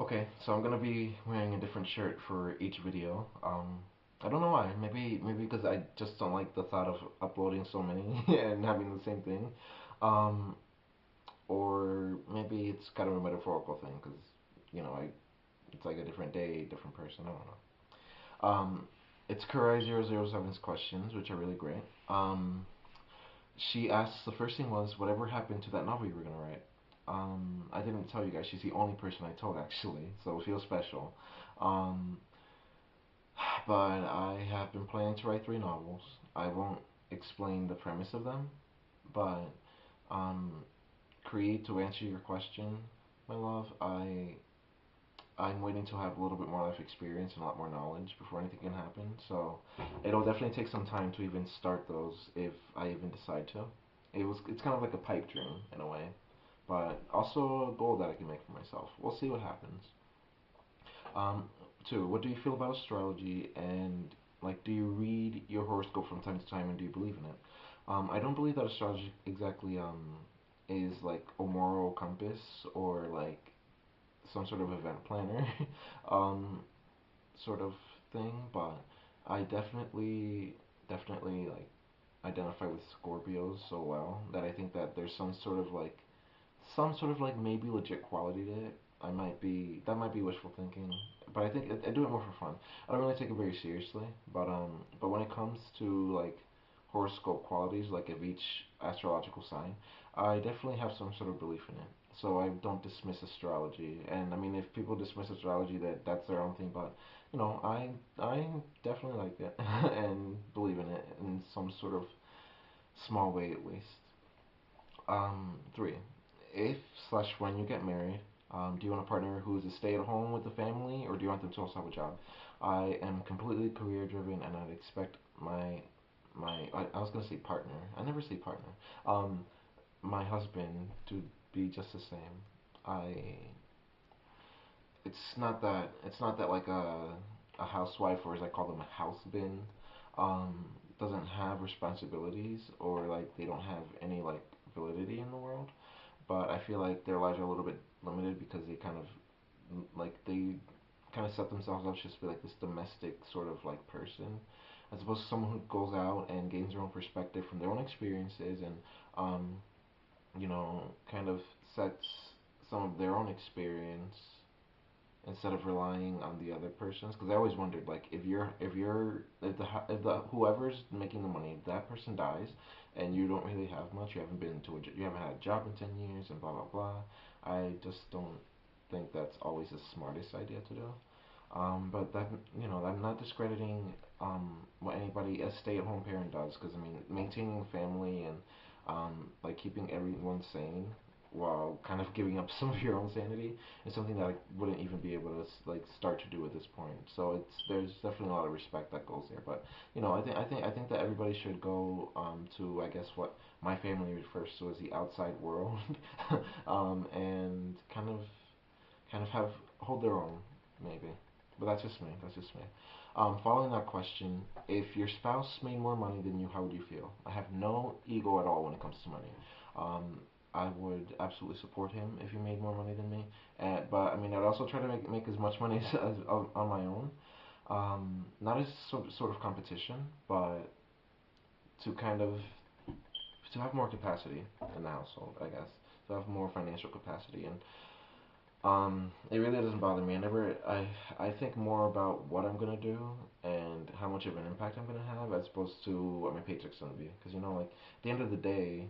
Okay, so I'm gonna be wearing a different shirt for each video. I don't know why. Maybe because I just don't like the thought of uploading so many and having the same thing. Um, or maybe it's kind of a metaphorical thing because I it's like a different day, different person. I don't know. It's Kurai 007's questions, which are really great. She asks, the first thing was, whatever happened to that novel you were gonna write? I didn't tell you guys. She's the only person I told actually, so it feels special. Um, but I have been planning to write three novels. I won't explain the premise of them, but um, create to answer your question, my love. I'm waiting to have a little bit more life experience and a lot more knowledge before anything can happen. So it'll definitely take some time to even start those if I even decide to. It's kind of like a pipe dream in a way, but also a goal that I can make for myself. We'll see what happens. Um, Two, what do you feel about astrology and like do you read your horoscope from time to time and do you believe in it? I don't believe that astrology exactly is like a moral compass or like some sort of event planner um, sort of thing, but I definitely like identify with Scorpios so well that I think that there's some sort of like maybe legit quality to it. That might be wishful thinking, but I think I do it more for fun. I don't really take it very seriously, but when it comes to like horoscope qualities, like of each astrological sign, I definitely have some sort of belief in it. So I don't dismiss astrology, and I mean if people dismiss astrology, that's their own thing. But I definitely like it and believe in it in some sort of small way at least. Three, if slash when you get married, do you want a partner who is a stay at home with the family, or do you want them to also have a job? I am completely career driven, and I'd expect I was gonna say partner. I never say partner. Um, my husband to be just the same. I it's not that like a housewife, or as I call them, a house bin, doesn't have responsibilities, or like they don't have any like validity in the world. But I feel like their lives are a little bit limited because they kind of set themselves up just to be like this domestic sort of like person, as opposed to someone who goes out and gains their own perspective from their own experiences and um, kind of sets some of their own experience instead of relying on the other person's. Because I always wondered, like, if the whoever's making the money, if that person dies, and you don't really have much, you haven't had a job in 10 years, and blah blah blah. I just don't think that's always the smartest idea to do. But I'm not discrediting what anybody a stay-at-home parent does, because I mean, maintaining a family and like keeping everyone sane while kind of giving up some of your own sanity is something that I wouldn't even be able to like start to do at this point. So there's definitely a lot of respect that goes there. But I think that everybody should go to, I guess, what my family refers to as the outside world, and kind of have hold their own maybe. But that's just me. That's just me. Following that question, if your spouse made more money than you, how would you feel? I have no ego at all when it comes to money. Um, I would absolutely support him if he made more money than me. But I mean, I'd also try to make as much money as on my own. Not as sort of competition, but to kind of to have more capacity in the household, I guess. To have more financial capacity, and it really doesn't bother me. I think more about what I'm gonna do and how much of an impact I'm gonna have as opposed to what my paycheck's gonna be. Because like at the end of the day,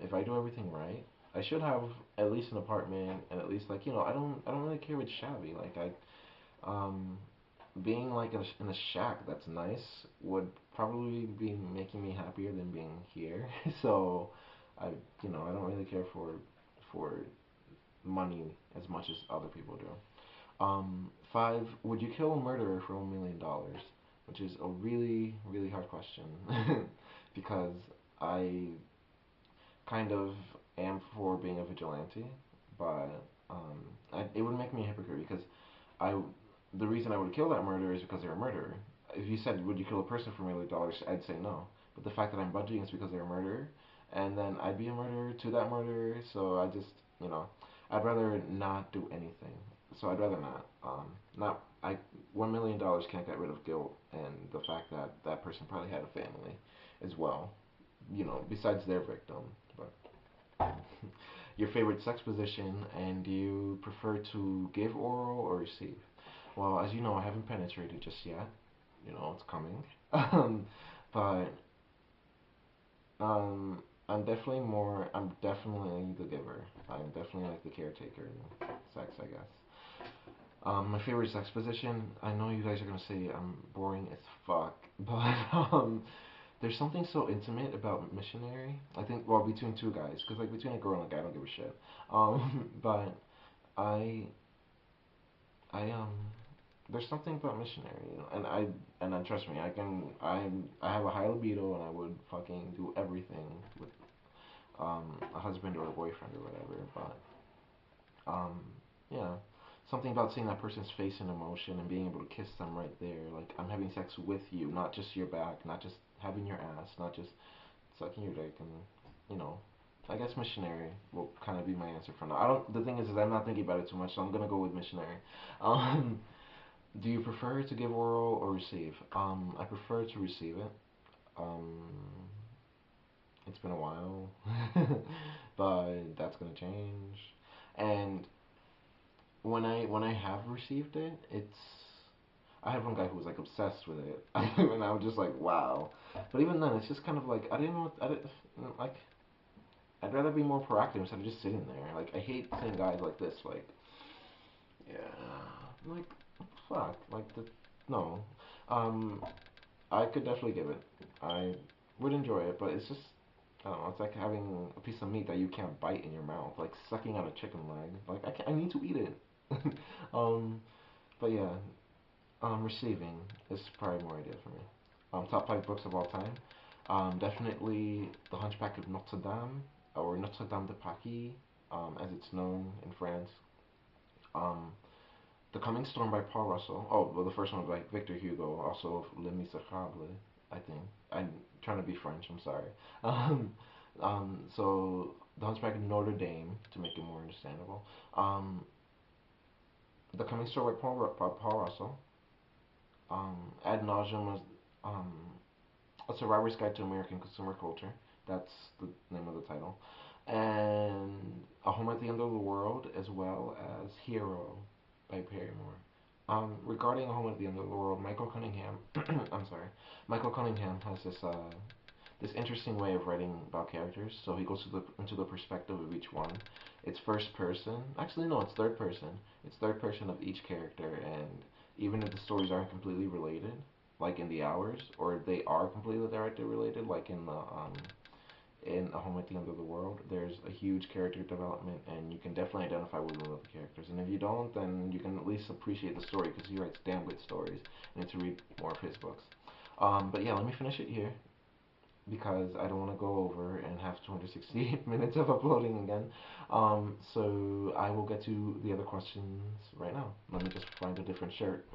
if I do everything right, I should have at least an apartment and at least like I don't really care if it's shabby. Being like in a shack that's nice would probably be making me happier than being here. So I I don't really care for money as much as other people do. Five, would you kill a murderer for $1 million? Which is a really, really hard question because I kind of am for being a vigilante, but it would make me a hypocrite because I, the reason I would kill that murderer is because they're a murderer. If you said, would you kill a person for $1 million, I'd say no. But the fact that I'm budging is because they're a murderer, and then I'd be a murderer to that murderer, so I just, I'd rather not do anything. So I'd rather not. Not I. $1 million can't get rid of guilt and the fact that that person probably had a family, as well. You know, besides their victim. But your favorite sex position, and do you prefer to give oral or receive? Well, as you know, I haven't penetrated just yet. You know, it's coming. But I'm definitely the giver. I'm definitely like the caretaker in sex, I guess. My favorite sex position. I know you guys are gonna say I'm boring as fuck, but there's something so intimate about missionary. I think, well, between two guys, because like between a girl and a guy, I don't give a shit. But I, I there's something about missionary, you know, and then trust me, I have a high libido, and I would fucking do everything with a husband or a boyfriend or whatever. But um, yeah, something about seeing that person's face in emotion and being able to kiss them right there. Like, I'm having sex with you, not just your back, not just having your ass, not just sucking your dick, and you know. I guess missionary will kind of be my answer for now. I don't. The thing is I'm not thinking about it too much, so I'm gonna go with missionary. Um, do you prefer to give oral or receive? I prefer to receive it. Um, it's been a while, but that's gonna change. And when I have received it, it's I had one guy who was like obsessed with it, and I was just like, wow. But even then, it's just kind of like I didn't know. I didn't like. I'd rather be more proactive instead of just sitting there. Like, I hate seeing guys like this. Like, yeah, like fuck. Like the no. Um, I could definitely give it. I would enjoy it, but it's just I don't know. It's like having a piece of meat that you can't bite in your mouth, like sucking on a chicken leg. Like I need to eat it. um, but yeah, receiving is probably more ideal for me. Top five books of all time. Definitely The Hunchback of Notre Dame, or Notre Dame de Paris, as it's known in France. Um, The Coming Storm by Paul Russell. Oh, well, the first one by Victor Hugo, also of Les Miserables, I think. I'm trying to be French, I'm sorry. So, The Hunchback of Notre Dame, to make it more understandable. Um, The Coming Storm by Paul Russell. Ad Nauseum was um, A Survivor's Guide to American Consumer Culture. That's the name of the title. And A Home at the End of the World, as well as Hero by Barrymore. Regarding A Home at the End of the World, Michael Cunningham, I'm sorry, Michael Cunningham has this interesting way of writing about characters. So he goes into the perspective of each one. It's first person. Actually, no, it's third person. It's third person of each character, and even if the stories aren't completely related, like in the hours, or they are completely directly related, like in A Home at the End of the World, there's a huge character development, and you can definitely identify with one of the characters. And if you don't, then you can at least appreciate the story because he writes damn good stories. You need to read more of his books. But yeah, let me finish it here because I don't want to go over and have 260 minutes of uploading again. So I will get to the other questions right now. Let me just find a different shirt.